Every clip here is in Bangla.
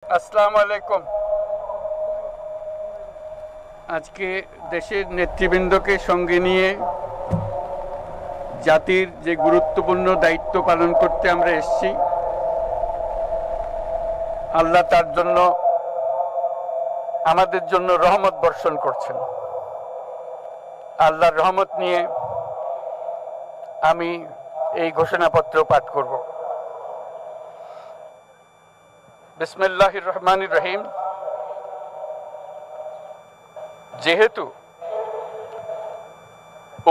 আসসালামু আলাইকুম। আজকে দেশের নেতৃবৃন্দকে সঙ্গে নিয়ে জাতির যে গুরুত্বপূর্ণ দায়িত্ব পালন করতে আমরা এসেছি, আল্লাহ তার জন্য আমাদের জন্য রহমত বর্ষণ করছেন। আল্লাহর রহমত নিয়ে আমি এই ঘোষণাপত্র পাঠ করব। বিসমিল্লাহির রহমানির রহিম। যেহেতু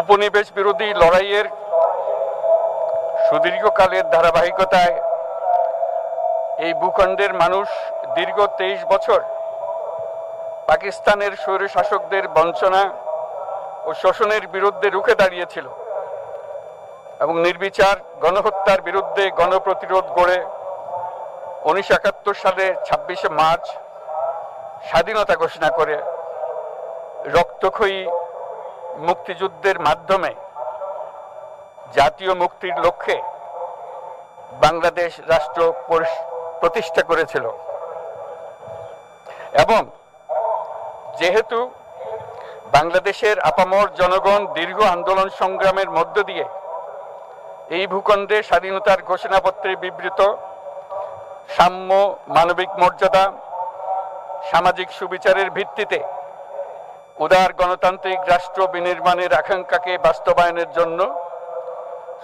উপনিবেশ বিরোধী লড়াইয়ের সুদীর্ঘকালের ধারাবাহিকতায় এই ভূখণ্ডের মানুষ দীর্ঘ 23 বছর পাকিস্তানের স্বৈরশাসকদের বঞ্চনা ও শোষণের বিরুদ্ধে রুখে দাঁড়িয়েছিল এবং নির্বিচার গণহত্যার বিরুদ্ধে গণপ্রতিরোধ গড়ে 1971 সালে 26শে মার্চ স্বাধীনতা ঘোষণা করে রক্তক্ষয়ী মুক্তিযুদ্ধের মাধ্যমে জাতীয় মুক্তির লক্ষ্যে বাংলাদেশ রাষ্ট্র প্রতিষ্ঠা করেছিল। এবং যেহেতু বাংলাদেশের আপামর জনগণ দীর্ঘ আন্দোলন সংগ্রামের মধ্য দিয়ে এই ভূখণ্ডে স্বাধীনতার ঘোষণাপত্রে বিবৃত সাম্য, মানবিক মর্যাদা, সামাজিক সুবিচারের ভিত্তিতে উদার গণতান্ত্রিক রাষ্ট্র বিনির্মাণের আকাঙ্ক্ষাকে বাস্তবায়নের জন্য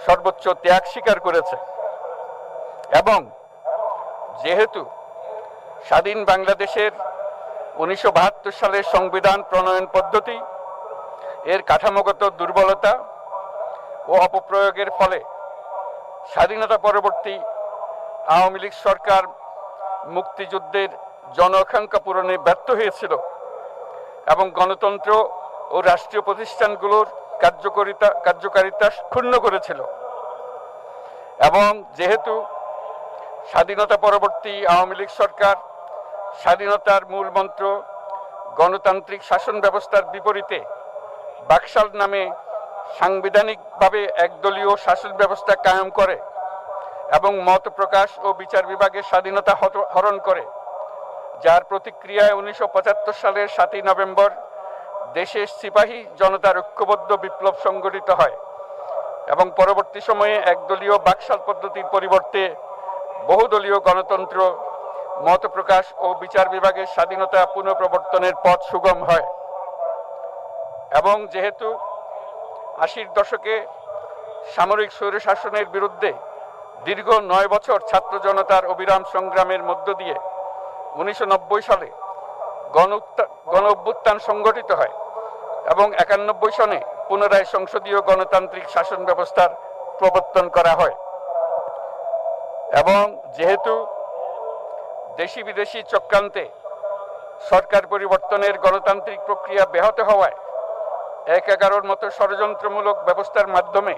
সর্বোচ্চ ত্যাগ স্বীকার করেছে, এবং যেহেতু স্বাধীন বাংলাদেশের 1972 সালের সংবিধান প্রণয়ন পদ্ধতি এর কাঠামোগত দুর্বলতা ও অপপ্রয়োগের ফলে স্বাধীনতা পরবর্তী আওয়ামী লীগ সরকার মুক্তিযুদ্ধের জন আকাঙ্ক্ষা পূরণে ব্যর্থ হয়েছিল এবং গণতন্ত্র ও রাষ্ট্রীয় প্রতিষ্ঠানগুলোর কার্যকারিতা ক্ষুণ্ণ করেছিল, এবং যেহেতু স্বাধীনতা পরবর্তী আওয়ামী লীগ সরকার স্বাধীনতার মূল মন্ত্র গণতান্ত্রিক শাসন ব্যবস্থার বিপরীতে বাকশাল নামে সাংবিধানিকভাবে একদলীয় শাসন ব্যবস্থা কায়েম করে এবং মত প্রকাশ ও বিচার বিভাগের স্বাধীনতা হরণ করে, যার প্রতিক্রিয়ায় 1975 সালের 7ই নভেম্বর দেশের সিপাহী জনতার ঐক্যবদ্ধ বিপ্লব সংগঠিত হয় এবং পরবর্তী সময়ে একদলীয় বাকশাল পদ্ধতির পরিবর্তে বহুদলীয় গণতন্ত্র, মত প্রকাশ ও বিচার বিভাগের স্বাধীনতা পুনঃপ্রবর্তনের পথ সুগম হয়। এবং যেহেতু 80-র দশকে সামরিক স্বৈরশাসনের বিরুদ্ধে দীর্ঘ 9 বছর ছাত্র জনতার অবিরাম সংগ্রামের মধ্য দিয়ে 1990 সালে গণ অভ্যুত্থান সংগঠিত হয় এবং 91 সনে পুনরায় সংসদীয় গণতান্ত্রিক শাসন ব্যবস্থার প্রবর্তন করা হয়, এবং যেহেতু দেশি বিদেশি চক্রান্তে সরকার পরিবর্তনের গণতান্ত্রিক প্রক্রিয়া ব্যাহত হওয়ায় 1/11 মতো ষড়যন্ত্রমূলক ব্যবস্থার মাধ্যমে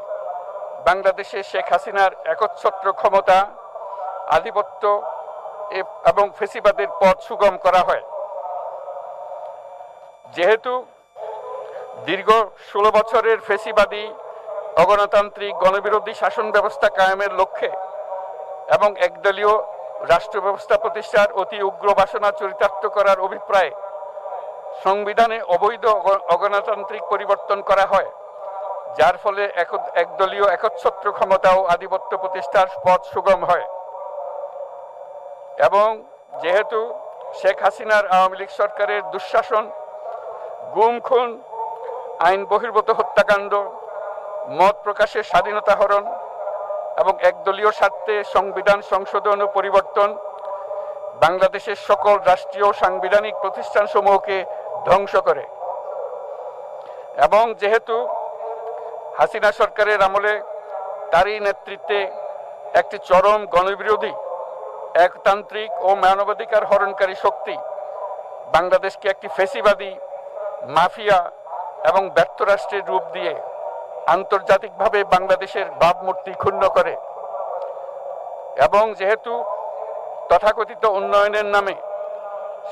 বাংলাদেশে শেখ হাসিনার একচ্ছত্র ক্ষমতা, আধিপত্য এবং ফেসিবাদের পথ সুগম করা হয়। যেহেতু দীর্ঘ 16 বছরের ফেসিবাদী অগণতান্ত্রিক গণবিরোধী শাসন ব্যবস্থা কায়েমের লক্ষ্যে এবং একদলীয় রাষ্ট্র ব্যবস্থা প্রতিষ্ঠার অতি উগ্র বাসনা চরিতার্থ করার অভিপ্রায়ে সংবিধানে অবৈধ অগণতান্ত্রিক পরিবর্তন করা হয়, যার ফলে একদলীয় একচ্ছত্র ক্ষমতা ও আধিপত্য প্রতিষ্ঠার পথ সুগম হয়। এবং যেহেতু শেখ হাসিনার আওয়ামী লীগ সরকারের দুঃশাসন, গুম খুন, আইন বহির্ভূত হত্যাকাণ্ড, মত প্রকাশের স্বাধীনতা হরণ এবং একদলীয় স্বার্থে সংবিধান সংশোধন ও পরিবর্তন বাংলাদেশের সকল রাষ্ট্রীয় সাংবিধানিক প্রতিষ্ঠানসমূহকে ধ্বংস করে, এবং যেহেতু হাসিনা সরকারের আমলে তারই নেতৃত্বে একটি চরম গণবিরোধী, একতান্ত্রিক ও মানবাধিকার হরণকারী শক্তি বাংলাদেশকে একটি ফেসিবাদী, মাফিয়া এবং ব্যর্থ রাষ্ট্রের রূপ দিয়ে আন্তর্জাতিকভাবে বাংলাদেশের ভাবমূর্তি ক্ষুণ্ণ করে, এবং যেহেতু তথাকথিত উন্নয়নের নামে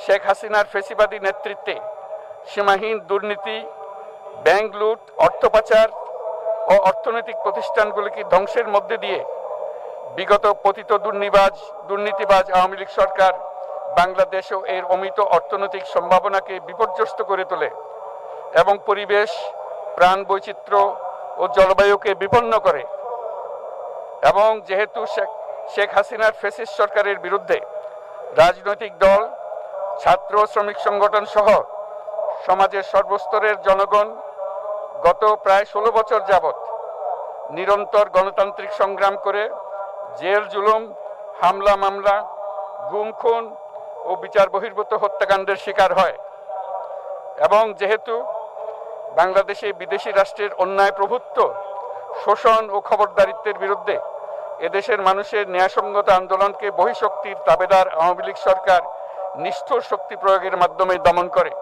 শেখ হাসিনার ফেসিবাদী নেতৃত্বে সীমাহীন দুর্নীতি, ব্যাংক লুট, অর্থ পাচার ও অর্থনৈতিক প্রতিষ্ঠানগুলিকে ধ্বংসের মধ্যে দিয়ে বিগত পতিত দুর্নীতিবাজ আওয়ামী লীগ সরকার বাংলাদেশ ও এর অমিত অর্থনৈতিক সম্ভাবনাকে বিপর্যস্ত করে তোলে এবং পরিবেশ, প্রাণ বৈচিত্র্য ও জলবায়ুকে বিপন্ন করে। এবং যেহেতু শেখ হাসিনার ফ্যাসিস্ট সরকারের বিরুদ্ধে রাজনৈতিক দল, ছাত্র শ্রমিক সংগঠন সহ সমাজের সর্বস্তরের জনগণ গত প্রায় 16 বছর যাবৎ নিরন্তর গণতান্ত্রিক সংগ্রাম করে জেল জুলুম, হামলা মামলা, গুম খুন ও বিচার বহির্ভূত হত্যাকাণ্ডের শিকার হয়। এবং যেহেতু বাংলাদেশে বিদেশি রাষ্ট্রের অন্যায় প্রভুত্ব, শোষণ ও খবরদারিত্বের বিরুদ্ধে এদেশের মানুষের ন্যায়সঙ্গত আন্দোলনকে বহিঃশক্তির তাবেদার আওয়ামী লীগ সরকার নিষ্ঠুর শক্তি প্রয়োগের মাধ্যমে দমন করে।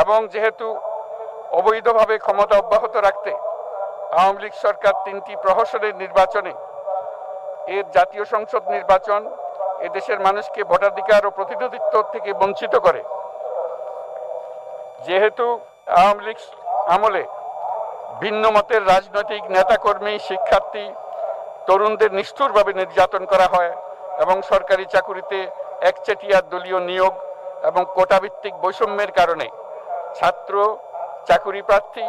এবং যেহেতু অবৈধভাবে ক্ষমতা অব্যাহত রাখতে আওয়ামী লীগ সরকার 3টি প্রহসনের নির্বাচনে, এর জাতীয় সংসদ নির্বাচন, এদেশের মানুষকে ভোটাধিকার ও প্রতিনিধিত্ব থেকে বঞ্চিত করে। যেহেতু আওয়ামী লীগ আমলে ভিন্ন মতের রাজনৈতিক নেতাকর্মী, শিক্ষার্থী, তরুণদের নিষ্ঠুরভাবে নির্যাতন করা হয় এবং সরকারি চাকুরিতে একচেটিয়া দলীয় নিয়োগ এবং কোটাভিত্তিক বৈষম্যের কারণে ছাত্র, চাকুরি প্রার্থী,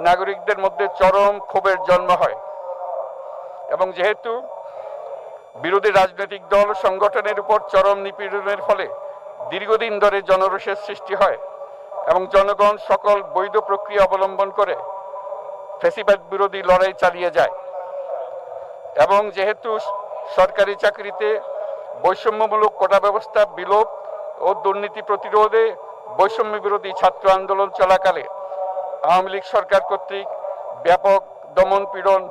নাগরিকদের মধ্যে চরম ক্ষোভের জন্ম হয়। এবং যেহেতু বিরোধী রাজনৈতিক দল সংগঠনের উপর চরম নিপীড়নের ফলে দীর্ঘদিন ধরে জনরোষের সৃষ্টি হয় এবং জনগণ সকল বৈধ প্রক্রিয়া অবলম্বন করে ফ্যাসিবাদ বিরোধী লড়াই চালিয়ে যায়। এবং যেহেতু সরকারি চাকরিতে বৈষম্যমূলক কোটা ব্যবস্থা বিলোপ ও দুর্নীতি প্রতিরোধে বৈষম্য বিরোধী ছাত্র আন্দোলন চলাকালে আওয়ামী লীগ সরকার কর্তৃক ব্যাপক দমন পীড়ন,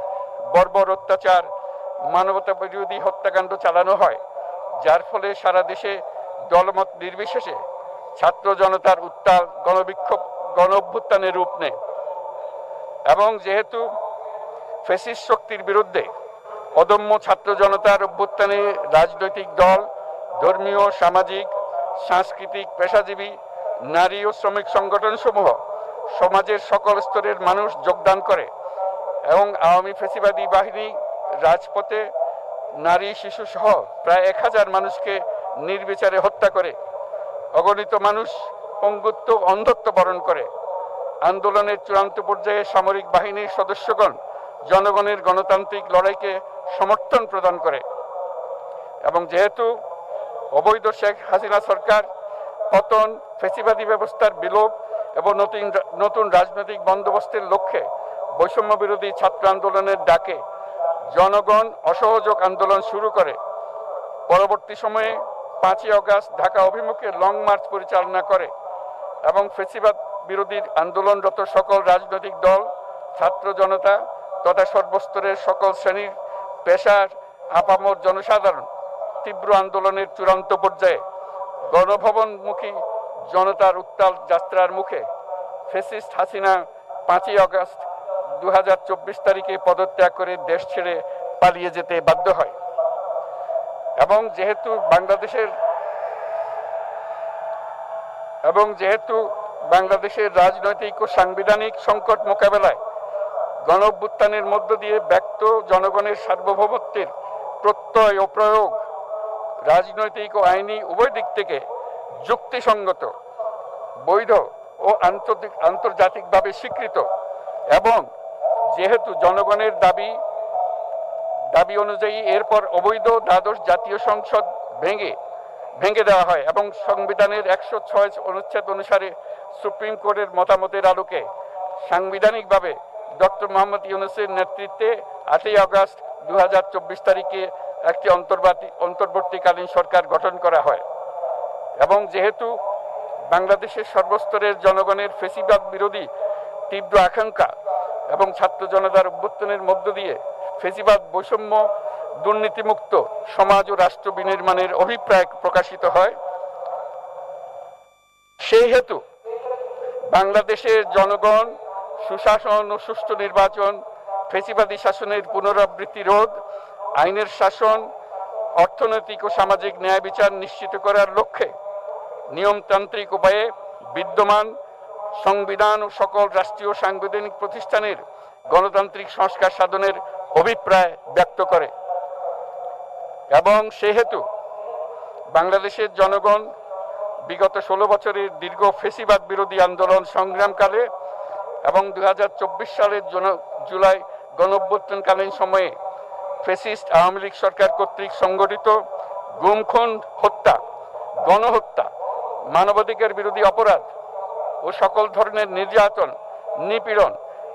বর্বর অত্যাচার, মানবতা বিরোধী হত্যাকাণ্ড চালানো হয়, যার ফলে সারা দেশে দলমত নির্বিশেষে ছাত্র জনতার উত্তাল গণবিক্ষোভ, গণ অভ্যুত্থানের রূপ নেয়। এবং যেহেতু ফ্যাসিস্ট শক্তির বিরুদ্ধে অদম্য ছাত্র জনতার অভ্যুত্থানে রাজনৈতিক দল, ধর্মীয়, সামাজিক, সাংস্কৃতিক, পেশাজীবী, নারী ও শ্রমিক সংগঠন সমূহ সমাজের সকল স্তরের মানুষ যোগদান করে এবং আওয়ামী ফ্যাসিবাদী বাহিনী রাজপথে নারী, শিশু সহ প্রায় 1000 মানুষকে নির্বিচারে হত্যা করে, অগণিত মানুষ পঙ্গুত্ব, অন্ধত্ব বরণ করে। আন্দোলনের চূড়ান্ত পর্যায়ে সামরিক বাহিনীর সদস্যগণ জনগণের গণতান্ত্রিক লড়াইকে সমর্থন প্রদান করে। এবং যেহেতু অবৈধ শেখ হাসিনা সরকার পতন, ফ্যাসিবাদী ব্যবস্থার বিলোপ এবং নতুন রাজনৈতিক বন্দোবস্তের লক্ষ্যে বৈষম্য বিরোধী ছাত্র আন্দোলনের ডাকে জনগণ অসহযোগ আন্দোলন শুরু করে, পরবর্তী সময়ে 5ই আগস্ট ঢাকা অভিমুখে লং মার্চ পরিচালনা করে এবং ফ্যাসিবাদ বিরোধী আন্দোলনরত সকল রাজনৈতিক দল, ছাত্র জনতা তথা সর্বস্তরের সকল শ্রেণীর, পেশার, আপামর জনসাধারণ তীব্র আন্দোলনের চূড়ান্ত পর্যায়ে গণভবনমুখী জনতার উত্তাল যাত্রার মুখে ফ্যাসিস্ট হাসিনা 5ই আগস্ট 2024 তারিখে পদত্যাগ করে দেশ ছেড়ে পালিয়ে যেতে বাধ্য হয়। এবং যেহেতু বাংলাদেশের রাজনৈতিক ও সাংবিধানিক সংকট মোকাবেলায় গণ অভ্যুত্থানের মধ্য দিয়ে ব্যক্ত জনগণের সার্বভৌমত্বের প্রত্যয় ও প্রয়োগ রাজনৈতিক ও আইনি উভয় দিক থেকে যুক্তিসঙ্গত, বৈধ ও আন্তর্জাতিকভাবে স্বীকৃত এবং যেহেতু জনগণের দাবি অনুযায়ী এরপর অবৈধ দ্বাদশ জাতীয় সংসদ ভেঙে দেওয়া হয় এবং সংবিধানের 106 অনুচ্ছেদ অনুসারে সুপ্রিম কোর্টের মতামতের আলোকে সাংবিধানিকভাবে ডক্টর মোহাম্মদ ইউনূসের নেতৃত্বে 8ই আগস্ট 2024 তারিখে একটি অন্তর্বর্তীকালীন সরকার গঠন করা হয়। এবং যেহেতু বাংলাদেশের সর্বস্তরের জনগণের ফ্যাসিবাদ বিরোধী তীব্র আকাঙ্ক্ষা এবং ছাত্র জনতার অভ্যুত্থানের মধ্য দিয়ে ফ্যাসিবাদ, বৈষম্য, দুর্নীতিমুক্ত সমাজ ও রাষ্ট্র বিনির্মাণের অভিপ্রায় প্রকাশিত হয়, সেই হেতু বাংলাদেশের জনগণ সুশাসন ও সুষ্ঠু নির্বাচন, ফ্যাসিবাদী শাসনের পুনরাবৃত্তি রোধ, আইনের শাসন, অর্থনৈতিক ও সামাজিক ন্যায় বিচার নিশ্চিত করার লক্ষ্যে নিয়মতান্ত্রিক উপায়ে বিদ্যমান সংবিধান ও সকল রাষ্ট্রীয় সাংবিধানিক প্রতিষ্ঠানের গণতান্ত্রিক সংস্কার সাধনের অভিপ্রায় ব্যক্ত করে। এবং সেহেতু বাংলাদেশের জনগণ বিগত 16 বছরের দীর্ঘ ফ্যাসিবাদ বিরোধী আন্দোলন সংগ্রামকালে এবং 2024 সালের জুলাই গণঅভ্যুত্থানকালীন সময়ে ফ্যাসিস্ট আওয়ামী লীগ সরকার কর্তৃক সংগঠিত গুম খুন, হত্যা, গণহত্যা, মানবাধিকার বিরোধী অপরাধ ও সকল ধরনের নির্যাতন, নিপীড়ন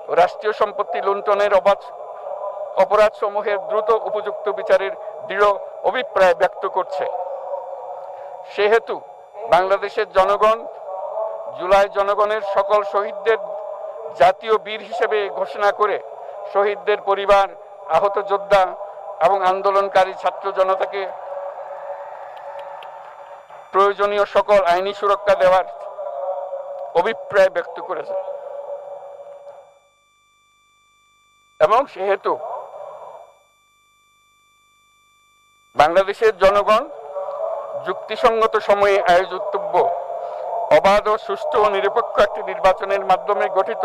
ও রাষ্ট্রীয় সম্পত্তি লুণ্ঠনের অপরাধ সমূহের দ্রুত উপযুক্ত বিচারের দৃঢ় অভিপ্রায় ব্যক্ত করছে। সেহেতু বাংলাদেশের জনগণ জুলাই জনগণের সকল শহীদদের জাতীয় বীর হিসেবে ঘোষণা করে শহীদদের পরিবার, আহত যোদ্ধা এবং আন্দোলনকারী ছাত্র জনতাকে প্রয়োজনীয় সকল আইনি সুরক্ষা দেওয়ার অভিপ্রায় ব্যক্ত করেছে। এবং সেহেতু বাংলাদেশের জনগণ যুক্তিসঙ্গত সময়ে আয়োজিতব্য অবাধ ও সুষ্ঠু ও নিরপেক্ষ একটি নির্বাচনের মাধ্যমে গঠিত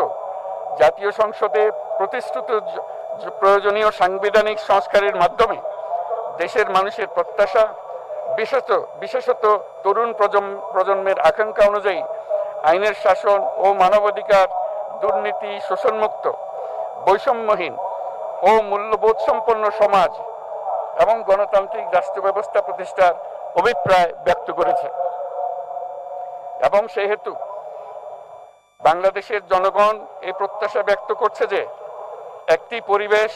জাতীয় সংসদে প্রতিশ্রুত প্রয়োজনীয় সাংবিধানিক সংস্কারের মাধ্যমে দেশের মানুষের প্রত্যাশা, বিশেষত তরুণ প্রজন্মের আকাঙ্ক্ষা অনুযায়ী আইনের শাসন ও মানবাধিকার, দুর্নীতি, শোষণমুক্ত, বৈষম্যহীন ও মূল্যবোধ সম্পন্ন সমাজ এবং গণতান্ত্রিক রাষ্ট্র ব্যবস্থা প্রতিষ্ঠার অভিপ্রায় ব্যক্ত করেছে। এবং সেহেতু বাংলাদেশের জনগণ এই প্রত্যাশা ব্যক্ত করছে যে একটি পরিবেশ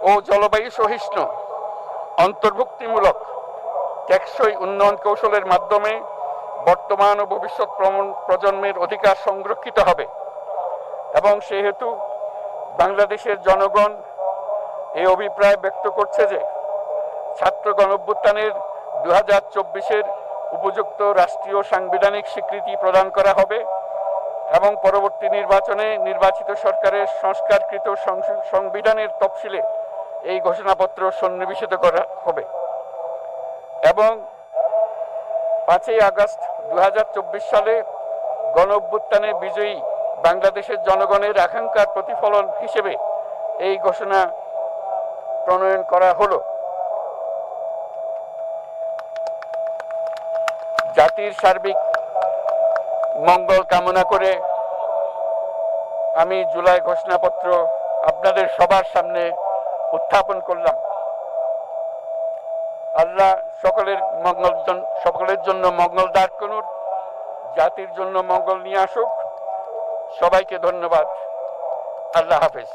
ও জলবায়ু সহিষ্ণু, অন্তর্ভুক্তিমূলক, টেকসই উন্নয়ন কৌশলের মাধ্যমে বর্তমান ও ভবিষ্যৎ প্রজন্মের অধিকার সংরক্ষিত হবে। এবং সেহেতু বাংলাদেশের জনগণ এই অভিপ্রায় ব্যক্ত করছে যে ছাত্র গণঅভ্যুত্থানের 2024-এর উপযুক্ত রাষ্ট্রীয় সাংবিধানিক স্বীকৃতি প্রদান করা হবে এবং পরবর্তী নির্বাচনে নির্বাচিত সরকারের সংস্কারকৃত সংবিধানের তফসিলে এই ঘোষণাপত্র সন্নিবেশিত করা হবে। এবং 5ই আগস্ট 2024 সালে গণঅভ্যুত্থানে বিজয়ী বাংলাদেশের জনগণের আকাঙ্ক্ষার প্রতিফলন হিসেবে এই ঘোষণা প্রণয়ন করা হলো। জাতির সার্বিক মঙ্গল কামনা করে আমি জুলাই ঘোষণাপত্র আপনাদের সবার সামনে উত্থাপন করলাম। আল্লাহ সকলের জন্য মঙ্গল দান করুন, জাতির জন্য মঙ্গল নিয়ে আসুক। সবাইকে ধন্যবাদ। আল্লাহ হাফেজ।